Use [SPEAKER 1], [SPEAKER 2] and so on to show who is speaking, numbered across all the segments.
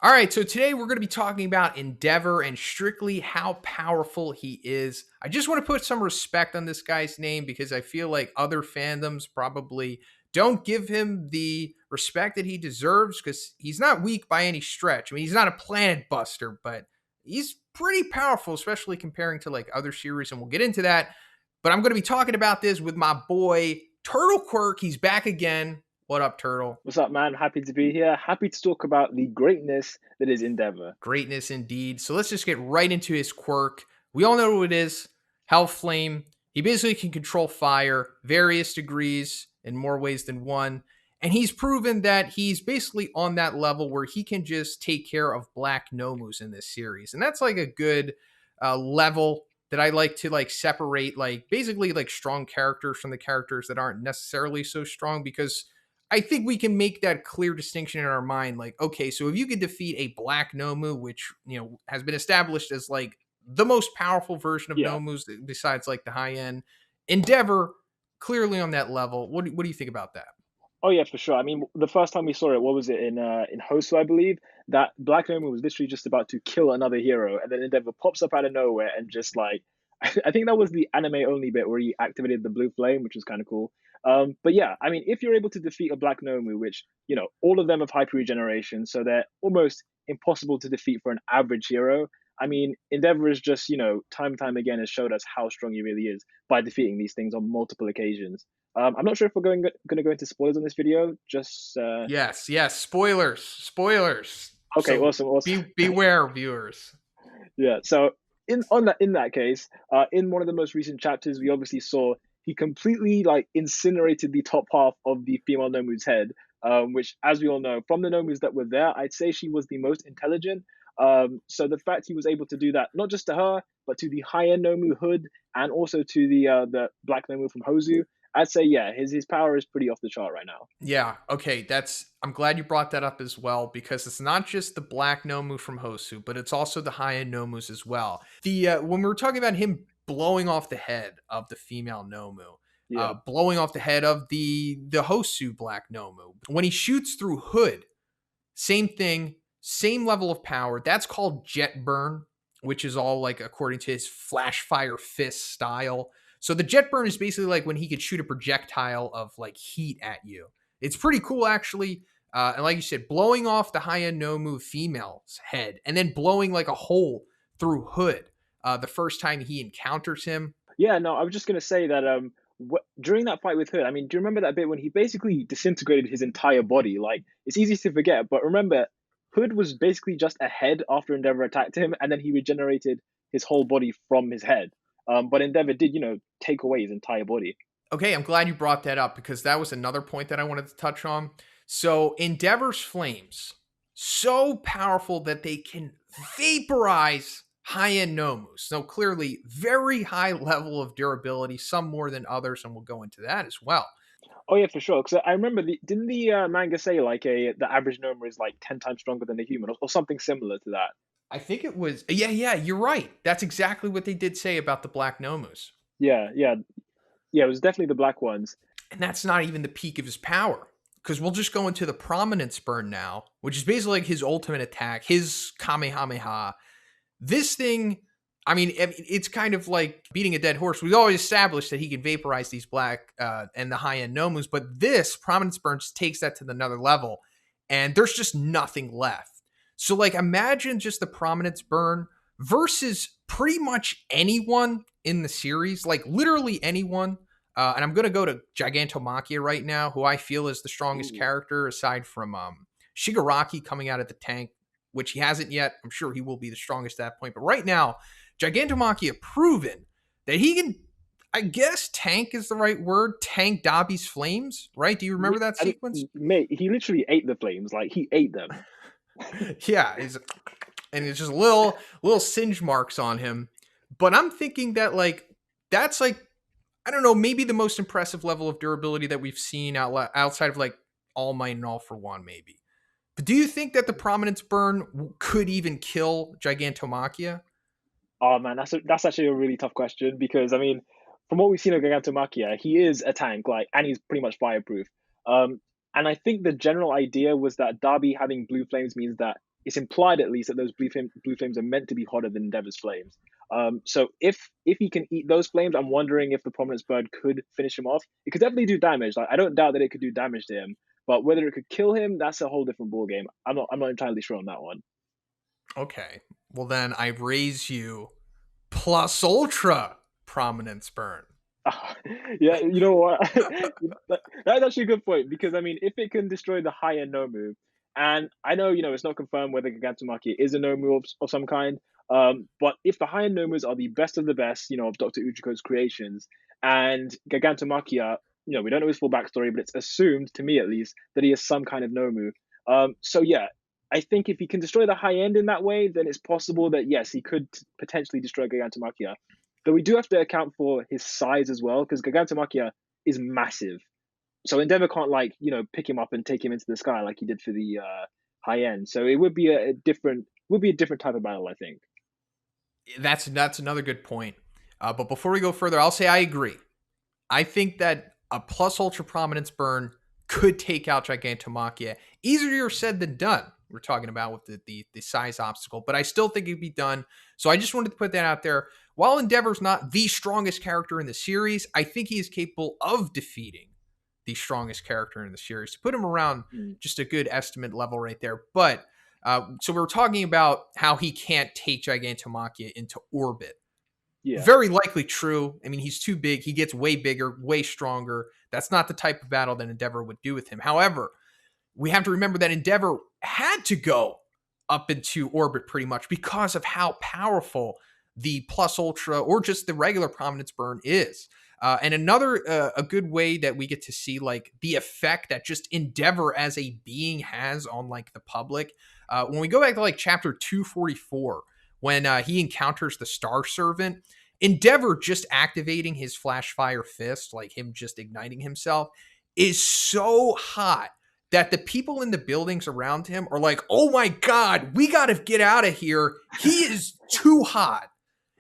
[SPEAKER 1] All right, so today we're going to be talking about Endeavor and strictly how powerful he is. I just want to put some respect on this guy's name because I feel like other fandoms probably don't give him the respect that he deserves because he's not weak by any stretch. I mean, he's not a planet buster, but he's pretty powerful, especially comparing to like other series, and we'll get into that. But I'm going to be talking about this with my boy Turtle Quirk. He's back again. What up, Turtle?
[SPEAKER 2] What's up, man? Happy to be here. Happy to talk about the greatness that is Endeavor.
[SPEAKER 1] Greatness indeed. So let's just get right into his quirk. We all know what it is. Hell Flame. He basically can control fire, various degrees in more ways than one. And he's proven that he's basically on that level where he can just take care of black Nomus in this series. And that's like a good level that I like to like separate like basically like strong characters from the characters that aren't necessarily so strong because I think we can make that clear distinction in our mind. Like, okay, so if you could defeat a black Nomu, which has been established as like the most powerful version of
[SPEAKER 2] Yeah.
[SPEAKER 1] Nomus besides like the high end Endeavor, clearly on that level. What do you think about that?
[SPEAKER 2] Oh yeah, for sure. I mean, the first time we saw it, what was it in Hosu, I believe, that Black Nomu was literally just about to kill another hero, and then Endeavor pops up out of nowhere and just like, I think that was the anime only bit where he activated the blue flame, which was kind of cool. But yeah, I mean, if you're able to defeat a Black Nomu, which all of them have hyper regeneration, so they're almost impossible to defeat for an average hero. I mean, Endeavor is just time and time again has showed us how strong he really is by defeating these things on multiple occasions. I'm not sure if we're going to go into spoilers on this video. Just
[SPEAKER 1] Yes, yes. Spoilers, spoilers.
[SPEAKER 2] okay,
[SPEAKER 1] So
[SPEAKER 2] awesome, awesome.
[SPEAKER 1] beware, viewers.
[SPEAKER 2] Yeah. So in that case, in one of the most recent chapters, we obviously saw he completely like incinerated the top half of the female Nomu's head, which, as we all know, from the Nomus that were there, I'd say she was the most intelligent. So the fact he was able to do that, not just to her, but to the higher Nomu Hood, and also to the Black Nomu from Hozu, I'd say yeah, his power is pretty off the chart right now.
[SPEAKER 1] Yeah, okay, I'm glad you brought that up as well because it's not just the black Nomu from Hosu, but it's also the high-end Nomus as well. The when we were talking about him blowing off the head of the female Nomu,
[SPEAKER 2] Yeah.
[SPEAKER 1] blowing off the head of the Hosu black Nomu, when he shoots through Hood, same thing, same level of power. That's called jet burn, which is all like according to his flash fire fist style. So the jet burn is basically like when he could shoot a projectile of like heat at you. It's pretty cool actually. And like you said, blowing off the high end Nomu female's head and then blowing like a hole through Hood the first time he encounters him.
[SPEAKER 2] Yeah, no, I was just gonna say that during that fight with Hood, I mean, do you remember that bit when he basically disintegrated his entire body? Like, it's easy to forget, but remember, Hood was basically just a head after Endeavor attacked him, and then he regenerated his whole body from his head. But Endeavor did, take away his entire body.
[SPEAKER 1] Okay, I'm glad you brought that up because that was another point that I wanted to touch on. So, Endeavor's flames, so powerful that they can vaporize high end Nomus. So, clearly, very high level of durability, some more than others, and we'll go into that as well.
[SPEAKER 2] Oh yeah, for sure. Because I remember didn't the manga say like the average Noma is like 10 times stronger than a human, or something similar to that?
[SPEAKER 1] I think it was, yeah, you're right. That's exactly what they did say about the Black Nomus.
[SPEAKER 2] Yeah, yeah, yeah. It was definitely the black ones.
[SPEAKER 1] And that's not even the peak of his power. Because we'll just go into the prominence burn now, which is basically like his ultimate attack, his Kamehameha. This thing, I mean, it's kind of like beating a dead horse. We've always established that he can vaporize these black and the high end Nomus, but this prominence burn just takes that to another level, and there's just nothing left. So, like, imagine just the prominence burn versus pretty much anyone in the series, like literally anyone. And I'm going to go to Gigantomachia right now, who I feel is the strongest
[SPEAKER 2] Ooh.
[SPEAKER 1] character aside from Shigaraki coming out of the tank, which he hasn't yet. I'm sure he will be the strongest at that point. But right now, Gigantomachia proven that he can, I guess tank is the right word, tank Dobby's flames, right? Do you remember that
[SPEAKER 2] I
[SPEAKER 1] sequence?
[SPEAKER 2] mate, he literally ate the flames. Like he ate them.
[SPEAKER 1] Yeah, and it's just little singe marks on him. But I'm thinking that like that's like I don't know, maybe the most impressive level of durability that we've seen outside of like All Might and All for One, maybe. But do you think that the prominence burn could even kill Gigantomachia?
[SPEAKER 2] Oh man, that's actually a really tough question because I mean, from what we've seen of Gigantomachia, he is a tank, like, and he's pretty much fireproof. Um, and I think the general idea was that Darby having blue flames means that it's implied at least that those blue flames are meant to be hotter than Endeavor's flames. So if he can eat those flames, I'm wondering if the Prominence Bird could finish him off. It could definitely do damage. Like I don't doubt that it could do damage to him, but whether it could kill him, that's a whole different ball game. I'm not entirely sure on that one.
[SPEAKER 1] Okay. Well, then I raise you plus ultra prominence burn.
[SPEAKER 2] Yeah, you know what? That's actually a good point because I mean, if it can destroy the high end no move, and I know it's not confirmed whether Gigantomachia is a no move of some kind, but if the high end no moves are the best of the best, of Dr. Ujiko's creations, and Gigantomachia, we don't know his full backstory, but it's assumed, to me at least, that he is some kind of no move. So yeah, I think if he can destroy the high end in that way, then it's possible that yes, he could potentially destroy Gigantomachia. But we do have to account for his size as well, because Gigantomachia is massive. So Endeavor can't pick him up and take him into the sky like he did for the high end. So it would be a different type of battle, I think.
[SPEAKER 1] That's another good point. But before we go further, I'll say I agree. I think that a plus ultra prominence burn could take out Gigantomachia. Easier said than done. We're talking about with the size obstacle, but I still think it'd be done. So I just wanted to put that out there. While Endeavor's not the strongest character in the series, I think he is capable of defeating the strongest character in the series. To put him around
[SPEAKER 2] Mm.
[SPEAKER 1] just a good estimate level right there. But so we were talking about how he can't take Gigantomachia into orbit.
[SPEAKER 2] Yeah.
[SPEAKER 1] Very likely true. I mean, he's too big. He gets way bigger, way stronger. That's not the type of battle that Endeavor would do with him. However, we have to remember that Endeavor had to go up into orbit pretty much because of how powerful the plus ultra or just the regular prominence burn is. And another a good way that we get to see like the effect that just Endeavor as a being has on like the public. When we go back to like chapter 244, when he encounters the Star Servant, Endeavor just activating his flash fire fist, like him just igniting himself, is so hot that the people in the buildings around him are like, oh my God, we got to get out of here. He is too hot.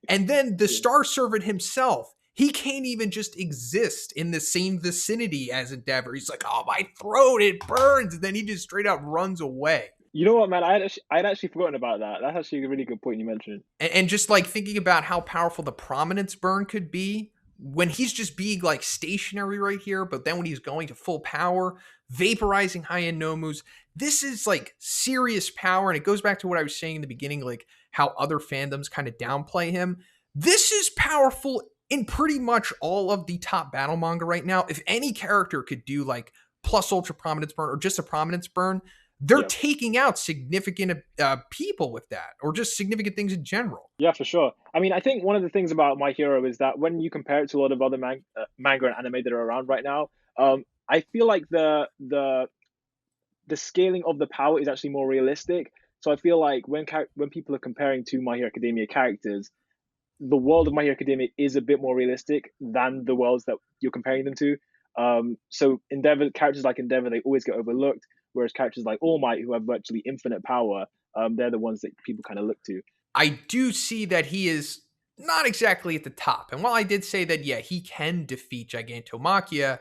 [SPEAKER 1] And then the Star Servant himself, he can't even just exist in the same vicinity as Endeavor. He's like, oh, my throat, it burns. And then he just straight up runs away.
[SPEAKER 2] You know what, man? I'd actually forgotten about that. That's actually a really good point you mentioned.
[SPEAKER 1] And just like thinking about how powerful the prominence burn could be when he's just being like stationary right here, but then when he's going to full power, vaporizing high end nomus, this is like serious power. And it goes back to what I was saying in the beginning, like how other fandoms kind of downplay him. This is powerful in pretty much all of the top battle manga right now. If any character could do like plus ultra prominence burn or just a prominence burn, they're
[SPEAKER 2] Yeah.
[SPEAKER 1] taking out significant people with that, or just significant things in general.
[SPEAKER 2] Yeah, for sure. I mean, I think one of the things about My Hero is that when you compare it to a lot of other manga and anime that are around right now, I feel like the scaling of the power is actually more realistic. So I feel like when people are comparing to My Hero Academia characters, the world of My Hero Academia is a bit more realistic than the worlds that you're comparing them to. So Endeavor characters like Endeavor, they always get overlooked, whereas characters like All Might, who have virtually infinite power, they're the ones that people kind of look to.
[SPEAKER 1] I do see that he is not exactly at the top. And while I did say that, yeah, he can defeat Gigantomachia,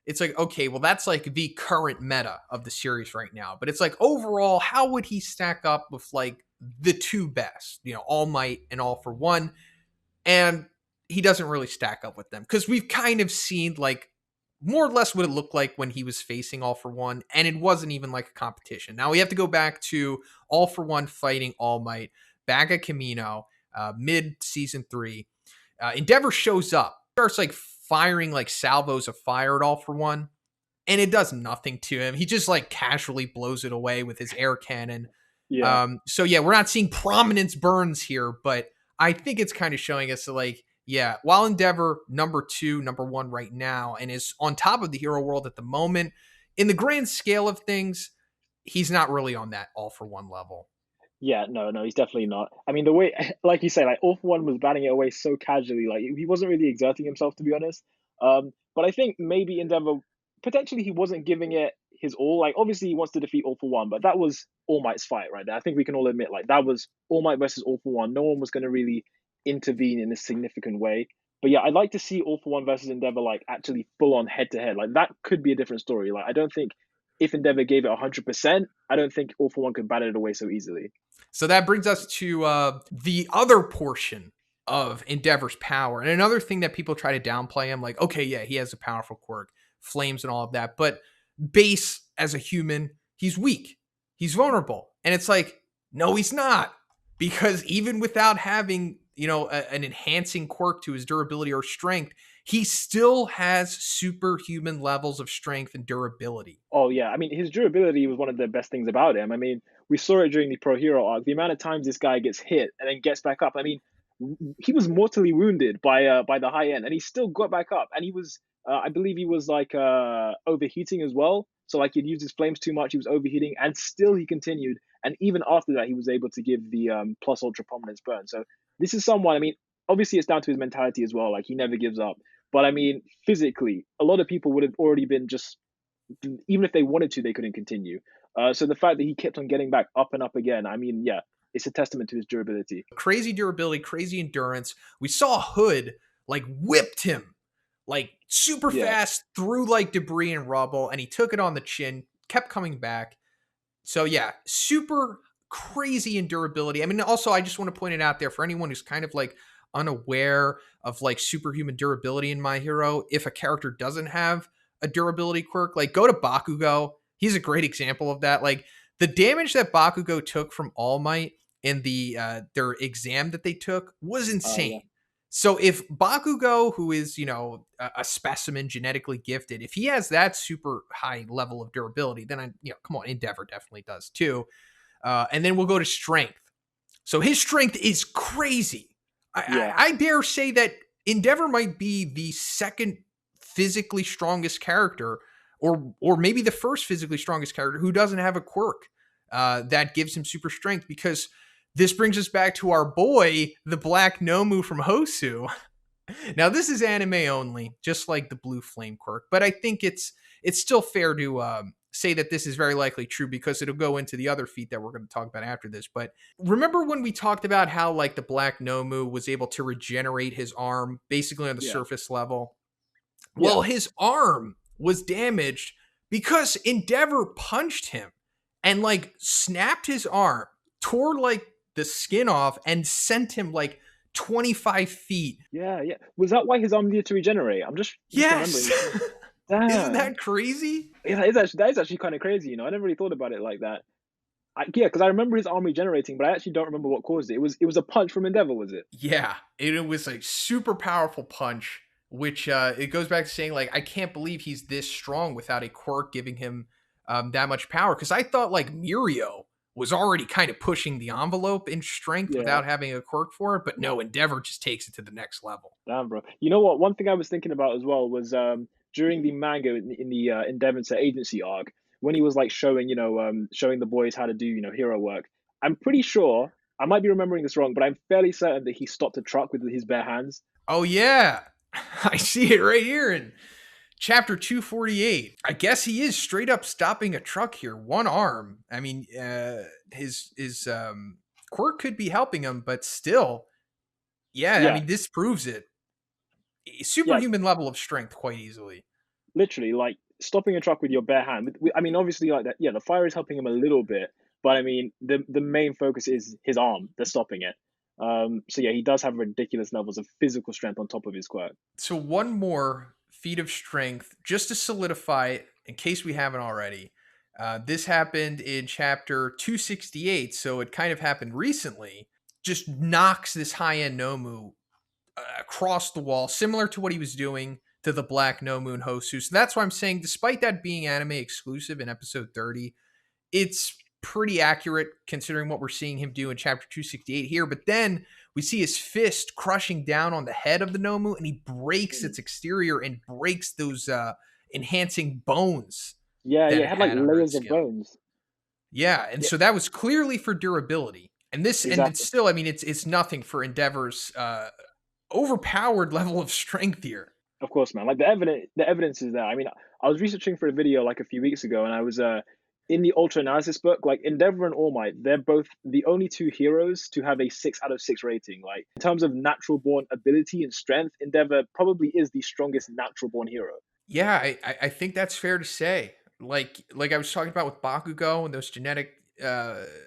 [SPEAKER 1] it's like, okay, well, that's like the current meta of the series right now. But it's like, overall, how would he stack up with like the two best, All Might and All for One? And he doesn't really stack up with them because we've kind of seen like more or less what it looked like when he was facing All for One, and it wasn't even like a competition. Now we have to go back to All for One fighting All Might back at Camino, mid season 3. Endeavor shows up, starts like firing like salvos of fire at All for One, and it does nothing to him. He just like casually blows it away with his air cannon.
[SPEAKER 2] Yeah.
[SPEAKER 1] So yeah, we're not seeing prominence burns here, but I think it's kind of showing us that, like, yeah, while Endeavor number 2, number 1 right now, and is on top of the hero world at the moment, in the grand scale of things, he's not really on that All for One level.
[SPEAKER 2] Yeah, no, he's definitely not. I mean, the way, like you say, like All for One was batting it away so casually, like he wasn't really exerting himself, to be honest. But I think maybe Endeavor, potentially he wasn't giving it his all. Like, obviously he wants to defeat All for One, but that was All Might's fight right there. I think we can all admit, like, that was All Might versus All for One. No one was going to really intervene in a significant way. But yeah, I'd like to see All for One versus Endeavor, like, actually full on head to head. Like, that could be a different story. Like, I don't think if Endeavor gave it 100%, I don't think All for One could bat it away so easily.
[SPEAKER 1] So that brings us to the other portion of Endeavor's power. And another thing that people try to downplay him, like, okay, yeah, he has a powerful quirk, flames and all of that. But base as a human, he's weak. He's vulnerable. And it's like, no, he's not. Because even without having, an enhancing quirk to his durability or strength, he still has superhuman levels of strength and durability.
[SPEAKER 2] Oh yeah, I mean his durability was one of the best things about him. I mean, we saw it during the Pro Hero arc. The amount of times this guy gets hit and then gets back up. I mean, he was mortally wounded by the high end, and he still got back up. And he was, I believe, he was like overheating as well. So like he'd used his flames too much. He was overheating, and still he continued. And even after that, he was able to give the plus ultra prominence burn. So this is someone. I mean, obviously it's down to his mentality as well. Like he never gives up. But I mean, physically, a lot of people would have already been just, even if they wanted to, they couldn't continue. So the fact that he kept on getting back up and up again, I mean, yeah, it's a testament to his durability.
[SPEAKER 1] Crazy durability, crazy endurance. We saw Hood like whipped him like super
[SPEAKER 2] Yeah,
[SPEAKER 1] fast through like debris and rubble, and he took it on the chin, kept coming back. So yeah, super crazy in durability. I mean, also I just want to point it out there for anyone who's kind of like unaware of like superhuman durability in My Hero. If a character doesn't have a durability quirk, like go to Bakugo. He's a great example of that. Like the damage that Bakugo took from All Might in the their exam that they took was
[SPEAKER 2] yeah,
[SPEAKER 1] insane. So if Bakugo, who is, a specimen genetically gifted, if he has that super high level of durability, then come on, Endeavor definitely does too. And then we'll go to strength. So his strength is crazy.
[SPEAKER 2] yeah,
[SPEAKER 1] I dare say that Endeavor might be the second physically strongest character, or maybe the first physically strongest character who doesn't have a quirk that gives him super strength. Because this brings us back to our boy, the Black Nomu from Hosu. Now this is anime only, just like the Blue Flame quirk, but I think it's still fair to say that this is very likely true because it'll go into the other feat that we're going to talk about after this. But remember when we talked about how like the Black Nomu was able to regenerate his arm basically on the
[SPEAKER 2] yeah,
[SPEAKER 1] surface level?
[SPEAKER 2] yeah,
[SPEAKER 1] Well, his arm was damaged because Endeavor punched him and like snapped his arm, tore like the skin off, and sent him like 25 feet.
[SPEAKER 2] yeah. Was that why his arm needed to regenerate? I'm just
[SPEAKER 1] Yes.
[SPEAKER 2] remembering.
[SPEAKER 1] Isn't
[SPEAKER 2] Damn,
[SPEAKER 1] that crazy?
[SPEAKER 2] yeah, that is actually kind of crazy. I never really thought about it like that. Yeah, because I remember his arm regenerating, but I actually don't remember what caused it. It was a punch from Endeavor, was it?
[SPEAKER 1] Yeah, it was a super powerful punch, which it goes back to saying like I can't believe he's this strong without a quirk giving him that much power. Because I thought like Mirio was already kind of pushing the envelope in strength
[SPEAKER 2] Yeah.
[SPEAKER 1] without having a quirk for it, but no, Endeavor just takes it to the next level.
[SPEAKER 2] Damn, bro. You know what? One thing I was thinking about as well was during the manga in the Endeavor agency arc, when he was like showing, showing the boys how to do, hero work. I'm pretty sure, I might be remembering this wrong, but I'm fairly certain that he stopped a truck with his bare hands.
[SPEAKER 1] Oh yeah, I see it right here in chapter 248. I guess he is straight up stopping a truck here, one arm. I mean, his quirk could be helping him, but still, yeah. I
[SPEAKER 2] Yeah,
[SPEAKER 1] mean, this proves it.
[SPEAKER 2] yeah,
[SPEAKER 1] Superhuman level of strength, quite easily.
[SPEAKER 2] literally, like stopping a truck with your bare hand. I mean, obviously, like that. Yeah, the fire is helping him a little bit, but I mean, the main focus is his arm that's stopping it. So yeah, he does have ridiculous levels of physical strength on top of his quirk.
[SPEAKER 1] So one more feat of strength, just to solidify it, in case we haven't already. This happened in chapter 268, so it kind of happened recently. Just knocks this high end Nomu across the wall, similar to what he was doing to the Black No Moon Hosu. So that's why I'm saying, despite that being anime exclusive in episode 30, it's pretty accurate considering what we're seeing him do in chapter 268 here. But then we see his fist crushing down on the head of the Nomu, and he breaks
[SPEAKER 2] Mm.
[SPEAKER 1] its exterior and breaks those enhancing bones
[SPEAKER 2] Yeah,
[SPEAKER 1] that
[SPEAKER 2] yeah,
[SPEAKER 1] it
[SPEAKER 2] it had like
[SPEAKER 1] had under
[SPEAKER 2] layers
[SPEAKER 1] its
[SPEAKER 2] of
[SPEAKER 1] skin.
[SPEAKER 2] bones.
[SPEAKER 1] Yeah, and
[SPEAKER 2] Yeah,
[SPEAKER 1] so that was clearly for durability. And it's
[SPEAKER 2] exactly.
[SPEAKER 1] still, I mean, it's nothing for Endeavor's overpowered level of strength here.
[SPEAKER 2] Of course, man. Like the evidence is there. I mean, I was researching for a video like a few weeks ago, and I was in the Ultra Analysis book. Like Endeavor and All Might, they're both the only two heroes to have a 6 out of 6 rating. Like in terms of natural born ability and strength, Endeavor probably is the strongest natural born hero.
[SPEAKER 1] Yeah, I think that's fair to say. like I was talking about with Bakugo and those genetic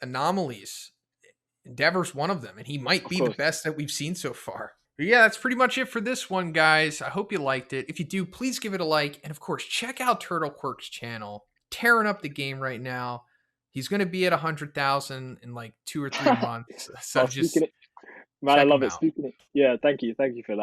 [SPEAKER 1] anomalies. Endeavor's one of them, and he might
[SPEAKER 2] Of
[SPEAKER 1] be the
[SPEAKER 2] course.
[SPEAKER 1] best that we've seen so far. But yeah, that's pretty much it for this one, guys. I hope you liked it. If you do, please give it a like. And of course, check out Turtle Quirk's channel. Tearing up the game right now. He's going to be at 100,000 in like 2 or 3 months. So
[SPEAKER 2] Oh,
[SPEAKER 1] just
[SPEAKER 2] speaking it, man, I
[SPEAKER 1] check
[SPEAKER 2] love
[SPEAKER 1] him
[SPEAKER 2] it.
[SPEAKER 1] out.
[SPEAKER 2] Speaking it, yeah. Thank you for that.